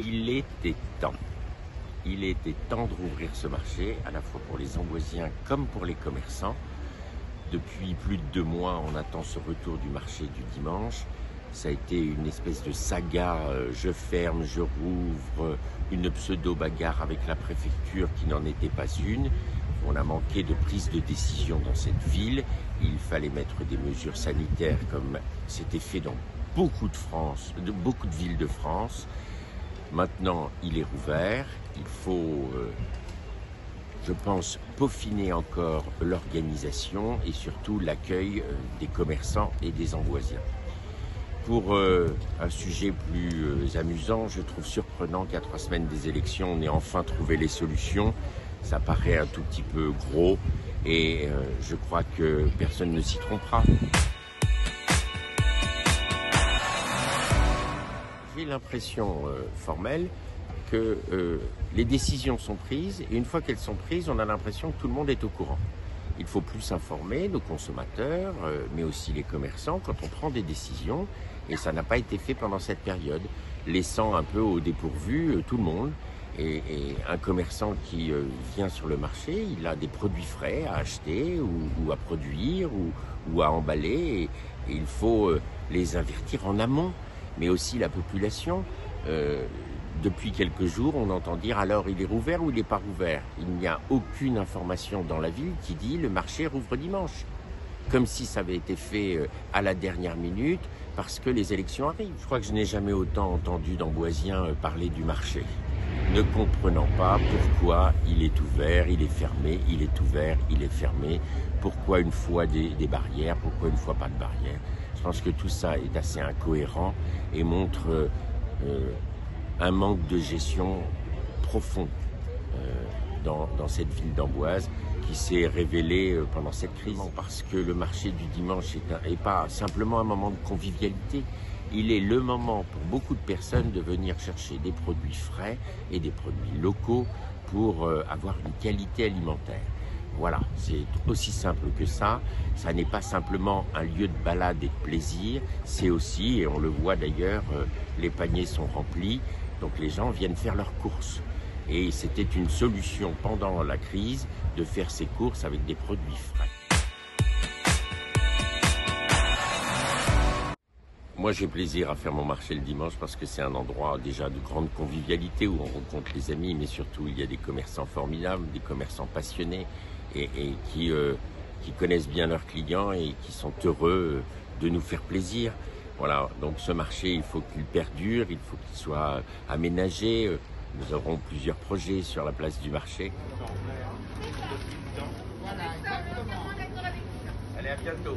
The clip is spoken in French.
Il était temps. Il était temps de rouvrir ce marché, à la fois pour les Amboisiens comme pour les commerçants. Depuis plus de 2 mois, on attend ce retour du marché du dimanche. Ça a été une espèce de saga, je ferme, je rouvre, une pseudo-bagarre avec la préfecture qui n'en était pas une. On a manqué de prise de décision dans cette ville. Il fallait mettre des mesures sanitaires comme c'était fait dans beaucoup de villes de France. Maintenant, il est rouvert. Il faut, je pense, peaufiner encore l'organisation et surtout l'accueil des commerçants et des Amboisiens. Pour un sujet plus amusant, je trouve surprenant qu'à 3 semaines des élections, on ait enfin trouvé les solutions. Ça paraît un tout petit peu gros et je crois que personne ne s'y trompera. J'ai l'impression formelle que les décisions sont prises et une fois qu'elles sont prises, on a l'impression que tout le monde est au courant. Il faut plus informer nos consommateurs, mais aussi les commerçants quand on prend des décisions et ça n'a pas été fait pendant cette période, laissant un peu au dépourvu tout le monde. Et un commerçant qui vient sur le marché, il a des produits frais à acheter ou à produire ou à emballer et il faut les avertir en amont, mais aussi la population. Depuis quelques jours, on entend dire alors il est rouvert ou il n'est pas rouvert. Il n'y a aucune information dans la ville qui dit le marché rouvre dimanche. Comme si ça avait été fait à la dernière minute parce que les élections arrivent. Je crois que je n'ai jamais autant entendu d'Amboisiens parler du marché, ne comprenant pas pourquoi il est ouvert, il est fermé, il est ouvert, il est fermé, pourquoi une fois des barrières, pourquoi une fois pas de barrières. Je pense que tout ça est assez incohérent et montre un manque de gestion profond dans cette ville d'Amboise qui s'est révélée pendant cette crise. Parce que le marché du dimanche est pas simplement un moment de convivialité, il est le moment pour beaucoup de personnes de venir chercher des produits frais et des produits locaux pour avoir une qualité alimentaire. Voilà, c'est aussi simple que ça. Ça n'est pas simplement un lieu de balade et de plaisir, c'est aussi, et on le voit d'ailleurs, les paniers sont remplis, donc les gens viennent faire leurs courses. Et c'était une solution pendant la crise de faire ses courses avec des produits frais. Moi, j'ai plaisir à faire mon marché le dimanche parce que c'est un endroit déjà de grande convivialité où on rencontre les amis, mais surtout il y a des commerçants formidables, des commerçants passionnés et qui connaissent bien leurs clients et qui sont heureux de nous faire plaisir. Voilà, donc ce marché, il faut qu'il perdure, il faut qu'il soit aménagé. Nous aurons plusieurs projets sur la place du marché. Allez, à bientôt.